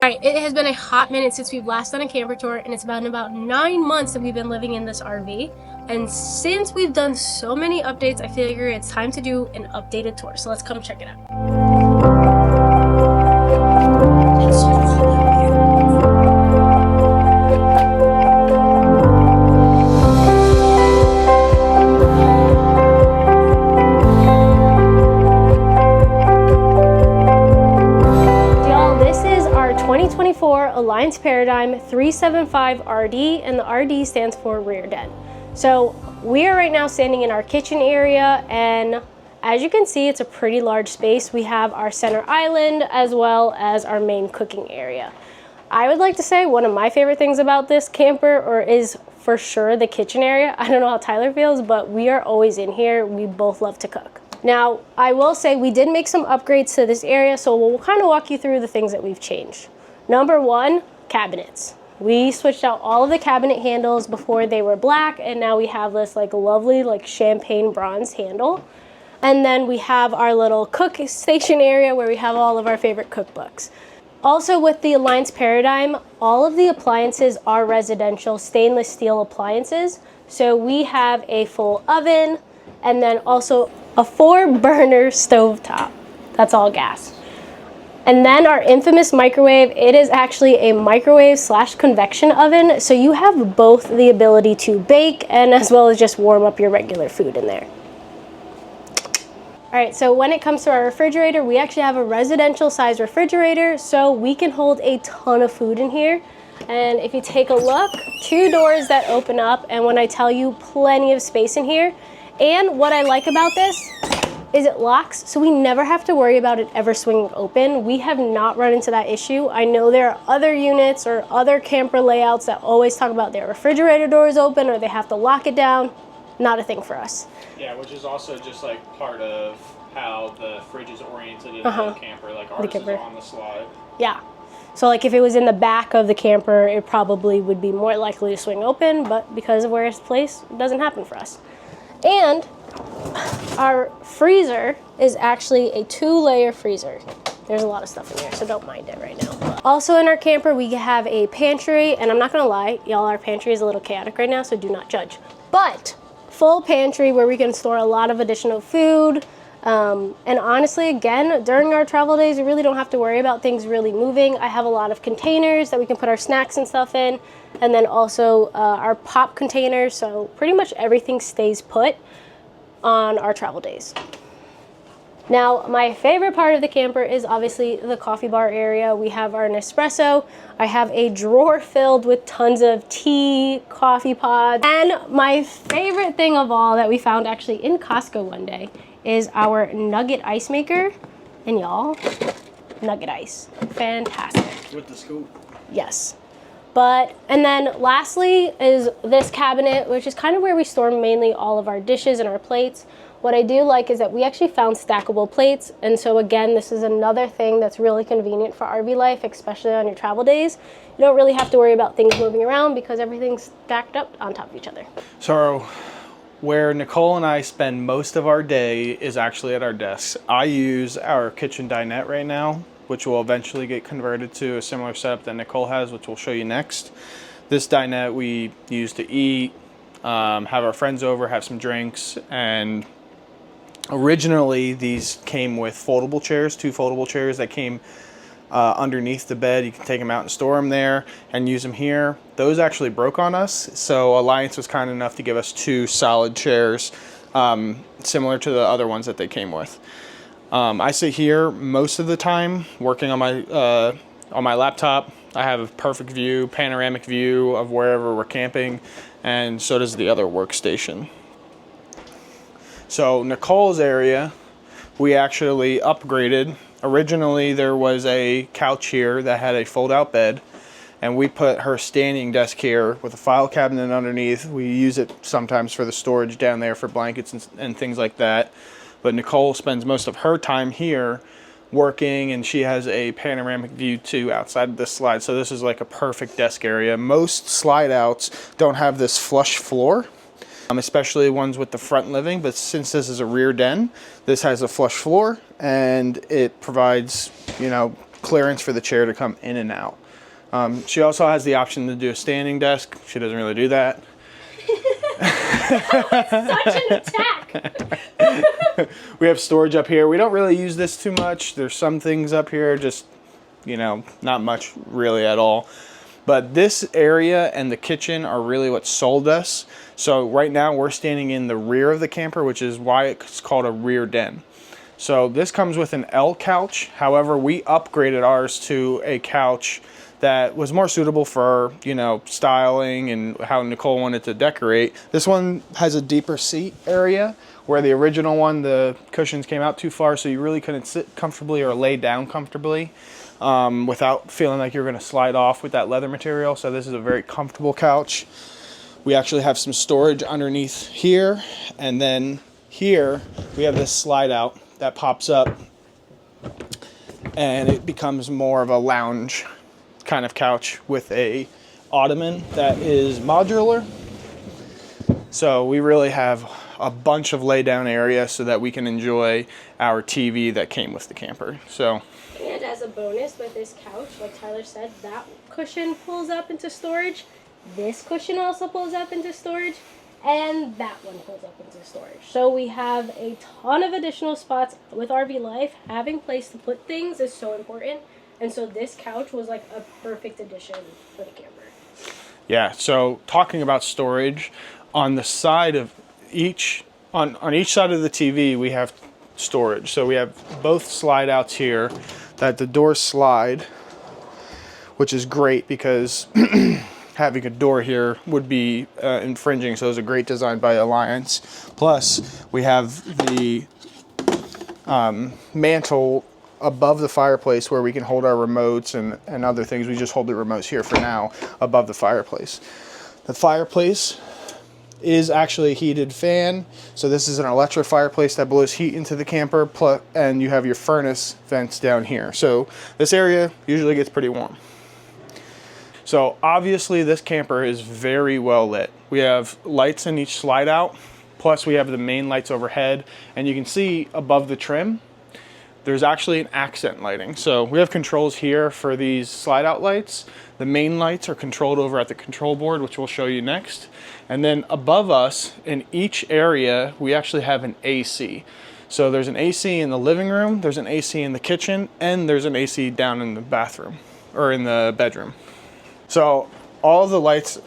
Alright, it has been a hot minute since we've last done a camper tour, and it's been about 9 months that we've been living in this RV. And since we've done so many updates, I figure it's time to do an updated tour. So let's come check it out. Alliance Paradigm 375 RD, and the RD stands for rear den. So we are right now standing in our kitchen area, and as you can see, it's a pretty large space. We have our center island as well as our main cooking area. I would like to say one of my favorite things about this camper is for sure the kitchen area. I don't know how Tyler feels, but we are always in here. We both love to cook. Now, I will say we did make some upgrades to this area, so we'll kind of walk you through the things that we've changed. Number one, cabinets. We switched out all of the cabinet handles. Before they were black, and now we have this like lovely like champagne bronze handle. And then we have our little cook station area where we have all of our favorite cookbooks. Also with the Alliance Paradigm, all of the appliances are residential stainless steel appliances. So we have a full oven and then also a 4-burner stovetop. That's all gas. And then our infamous microwave, it is actually a microwave / convection oven. So you have both the ability to bake and as well as just warm up your regular food in there. All right, so when it comes to our refrigerator, we actually have a residential size refrigerator, so we can hold a ton of food in here. And if you take a look, 2 doors that open up, and when I tell you plenty of space in here. And what I like about this is it locks, so we never have to worry about it ever swinging open. We have not run into that issue. I know there are other units or other camper layouts that always talk about their refrigerator doors open or they have to lock it down. Not a thing for us. Yeah, which is also just like part of how the fridge is oriented in the camper. Like ours is on the slide. Yeah. So like if it was in the back of the camper, it probably would be more likely to swing open, but because of where it's placed, it doesn't happen for us. And our freezer is actually a 2-layer freezer. There's a lot of stuff in there, so don't mind it right now. Also in our camper, we have a pantry, and I'm not gonna lie, y'all, our pantry is a little chaotic right now, so do not judge. But full pantry where we can store a lot of additional food. And honestly, again, during our travel days, we really don't have to worry about things really moving. I have a lot of containers that we can put our snacks and stuff in, and then also our pop containers, so pretty much everything stays put on our travel days. Now, my favorite part of the camper is obviously the coffee bar area. We have our Nespresso. I have a drawer filled with tons of tea, coffee pods, and my favorite thing of all that we found actually in Costco one day is our nugget ice maker. And y'all, nugget ice, fantastic. With the scoop. Yes. And then lastly is this cabinet, which is kind of where we store mainly all of our dishes and our plates. What I do like is that we actually found stackable plates. And so again, this is another thing that's really convenient for RV life, especially on your travel days. You don't really have to worry about things moving around because everything's stacked up on top of each other. So where Nicole and I spend most of our day is actually at our desks. I use our kitchen dinette right now, which will eventually get converted to a similar setup that Nicole has, which we'll show you next. This dinette we use to eat, have our friends over, have some drinks, and originally these came with foldable chairs, 2 foldable chairs that came underneath the bed. You can take them out and store them there and use them here. Those actually broke on us, so Alliance was kind enough to give us 2 solid chairs, similar to the other ones that they came with. I sit here most of the time working on my laptop. I have a perfect view, panoramic view of wherever we're camping, and so does the other workstation. So Nicole's area, we actually upgraded. Originally there was a couch here that had a fold-out bed, and we put her standing desk here with a file cabinet underneath. We use it sometimes for the storage down there for blankets and things like that. But Nicole spends most of her time here working, and she has a panoramic view too outside of this slide. So this is like a perfect desk area. Most slide outs don't have this flush floor, especially ones with the front living, but since this is a rear den, this has a flush floor, and it provides, you know, clearance for the chair to come in and out. She also has the option to do a standing desk. She doesn't really do that. Such an attack. We have storage up here. We don't really use this too much. There's some things up here, just, you know, not much really at all. But this area and the kitchen are really what sold us. So right now we're standing in the rear of the camper, which is why it's called a rear den. So this comes with an L couch. However, we upgraded ours to a couch that was more suitable for, you know, styling and how Nicole wanted to decorate. This one has a deeper seat area, where the original one, the cushions came out too far, so you really couldn't sit comfortably or lay down comfortably without feeling like you're gonna slide off with that leather material. So this is a very comfortable couch. We actually have some storage underneath here, and then here we have this slide out that pops up, and it becomes more of a lounge kind of couch with a ottoman that is modular. So we really have a bunch of lay down area so that we can enjoy our TV that came with the camper. So, and as a bonus with this couch, like Tyler said, that cushion pulls up into storage. This cushion also pulls up into storage, and that one pulls up into storage. So we have a ton of additional spots. With RV life, having place to put things is so important. And so this couch was like a perfect addition for the camper. Yeah, so talking about storage, on the side of each, on each side of the TV, we have storage. So we have both slide outs here that the doors slide, which is great because having a door here would be infringing. So it was a great design by Alliance. Plus, we have the mantle above the fireplace where we can hold our remotes and other things. We just hold the remotes here for now above the fireplace. The fireplace is actually a heated fan. So this is an electric fireplace that blows heat into the camper, and you have your furnace vents down here. So this area usually gets pretty warm. So obviously this camper is very well lit. We have lights in each slide out, plus we have the main lights overhead, and you can see above the trim, there's actually an accent lighting. So we have controls here for these slide out lights. The main lights are controlled over at the control board, which we'll show you next. And then above us in each area, we actually have an AC. So there's an AC in the living room, there's an AC in the kitchen, and there's an AC down in the bathroom or in the bedroom. So all of the lights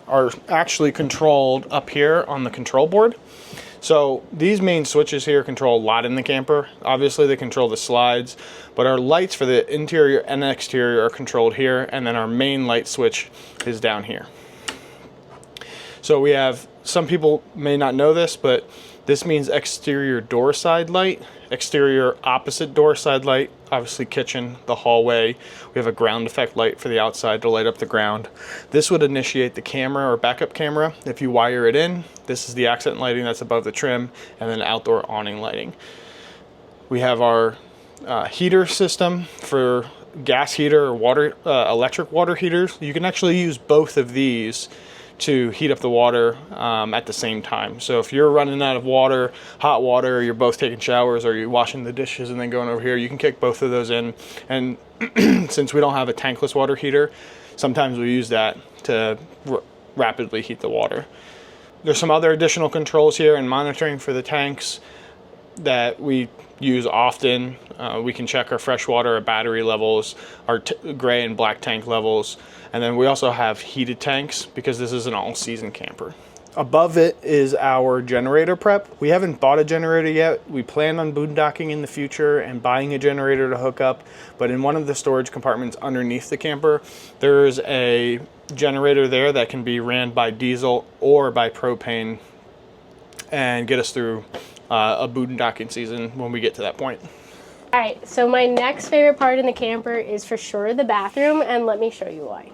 are actually controlled up here on the control board. So these main switches here control a lot in the camper. Obviously they control the slides, but our lights for the interior and exterior are controlled here, and then our main light switch is down here. So we have, some people may not know this, but this means exterior door side light, exterior opposite door side light, obviously kitchen, the hallway. We have a ground effect light for the outside to light up the ground. This would initiate the camera or backup camera if you wire it in. This is the accent lighting that's above the trim, and then outdoor awning lighting. We have our heater system for gas heater or water, electric water heaters. You can actually use both of these to heat up the water at the same time. So if you're running out of water, hot water, or you're both taking showers, or you're washing the dishes and then going over here, you can kick both of those in. And since we don't have a tankless water heater, sometimes we use that to rapidly heat the water. There's some other additional controls here and monitoring for the tanks that we use often. We can check our freshwater, our battery levels, our gray and black tank levels. And then we also have heated tanks because this is an all-season camper. Above it is our generator prep. We haven't bought a generator yet. We plan on boondocking in the future and buying a generator to hook up. But in one of the storage compartments underneath the camper, there's a generator there that can be ran by diesel or by propane and get us through a boondocking season when we get to that point. All right, so my next favorite part in the camper is for sure the bathroom, and let me show you why.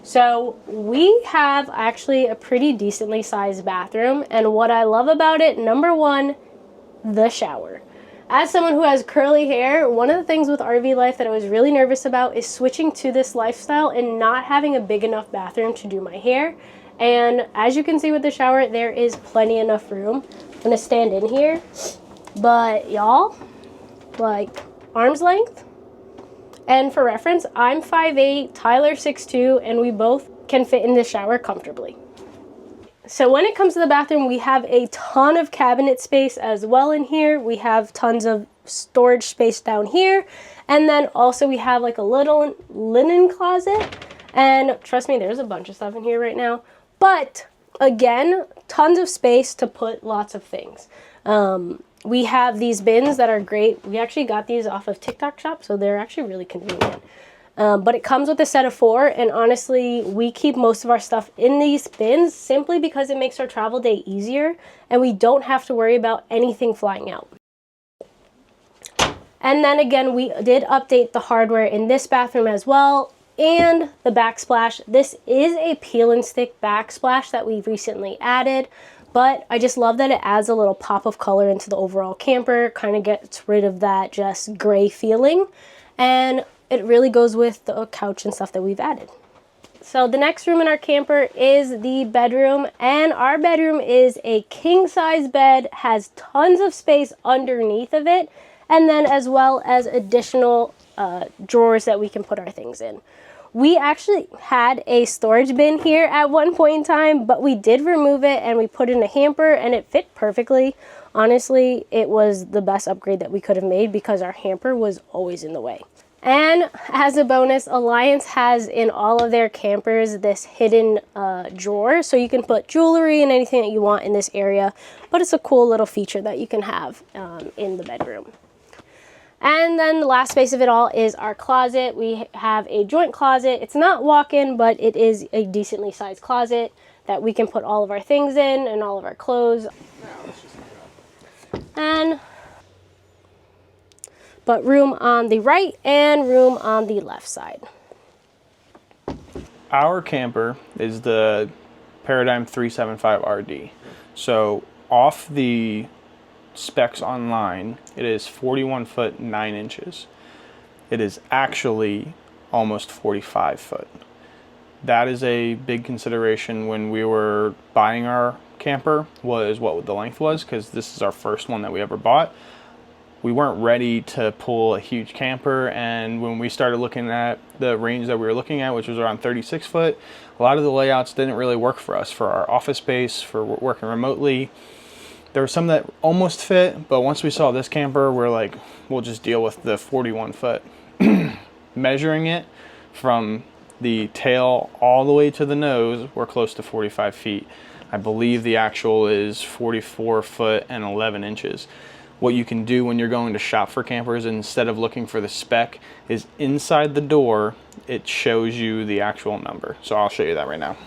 So we have actually a pretty decently sized bathroom, and what I love about it, number one, the shower. As someone who has curly hair, one of the things with RV life that I was really nervous about is switching to this lifestyle and not having a big enough bathroom to do my hair. And as you can see with the shower, there is plenty enough room. I'm gonna stand in here, but y'all, like arm's length, And for reference, I'm 5'8", Tyler's 6'2", and we both can fit in the shower comfortably. So when it comes to the bathroom, we have a ton of cabinet space as well in here. We have tons of storage space down here. And then also we have like a little linen closet. And trust me, there's a bunch of stuff in here right now. But again, tons of space to put lots of things. We have these bins that are great. We actually got these off of TikTok Shop, so they're actually really convenient. But it comes with a set of 4, and honestly, we keep most of our stuff in these bins simply because it makes our travel day easier, and we don't have to worry about anything flying out. And then again, we did update the hardware in this bathroom as well, and the backsplash. This is a peel and stick backsplash that we recently added, but I just love that it adds a little pop of color into the overall camper, kind of gets rid of that just gray feeling, and it really goes with the couch and stuff that we've added. So the next room in our camper is the bedroom, and our bedroom is a king size bed, has tons of space underneath of it, and then as well as additional drawers that we can put our things in. We actually had a storage bin here at one point in time, but we did remove it and we put in a hamper and it fit perfectly. Honestly, it was the best upgrade that we could have made because our hamper was always in the way. And as a bonus, Alliance has in all of their campers this hidden drawer, so you can put jewelry and anything that you want in this area, but it's a cool little feature that you can have in the bedroom. And then the last space of it all is our closet. We have a joint closet. It's not walk-in, but it is a decently sized closet that we can put all of our things in and all of our clothes. But room on the right and room on the left side. Our camper is the Paradigm 375 RD. So off the specs online, it is 41 foot 9 inches. It is actually almost 45 foot. That is a big consideration when we were buying our camper, was what the length was, because this is our first one that we ever bought. We weren't ready to pull a huge camper, and when we started looking at the range that we were looking at, which was around 36 foot, a lot of the layouts didn't really work for us, for our office space, for working remotely. There were some that almost fit, but once we saw this camper, we're like, we'll just deal with the 41 foot. Measuring it from the tail all the way to the nose, we're close to 45 feet. I believe the actual is 44 foot and 11 inches. What you can do when you're going to shop for campers, instead of looking for the spec, is inside the door, it shows you the actual number. So I'll show you that right now.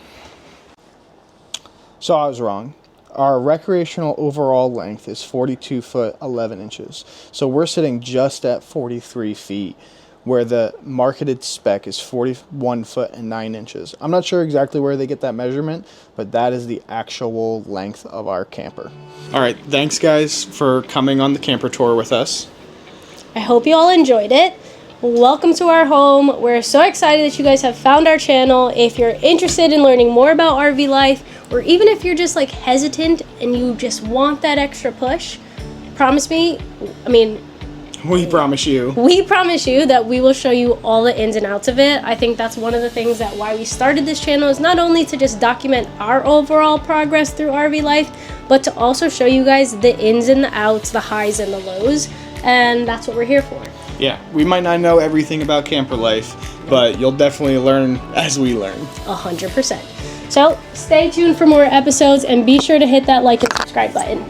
So I was wrong. Our recreational overall length is 42 foot 11 inches. So we're sitting just at 43 feet, where the marketed spec is 41 foot and 9 inches. I'm not sure exactly where they get that measurement, but that is the actual length of our camper. All right, thanks guys for coming on the camper tour with us. I hope you all enjoyed it. Welcome to our home. We're so excited that you guys have found our channel. If you're interested in learning more about RV life, or even if you're just like hesitant and you just want that extra push, promise me, we promise you that we will show you all the ins and outs of it. I think that's one of the things that why we started this channel, is not only to just document our overall progress through RV life, but to also show you guys the ins and the outs, the highs and the lows, and that's what we're here for. Yeah, we might not know everything about camper life, but you'll definitely learn as we learn. 100%. So stay tuned for more episodes and be sure to hit that like and subscribe button.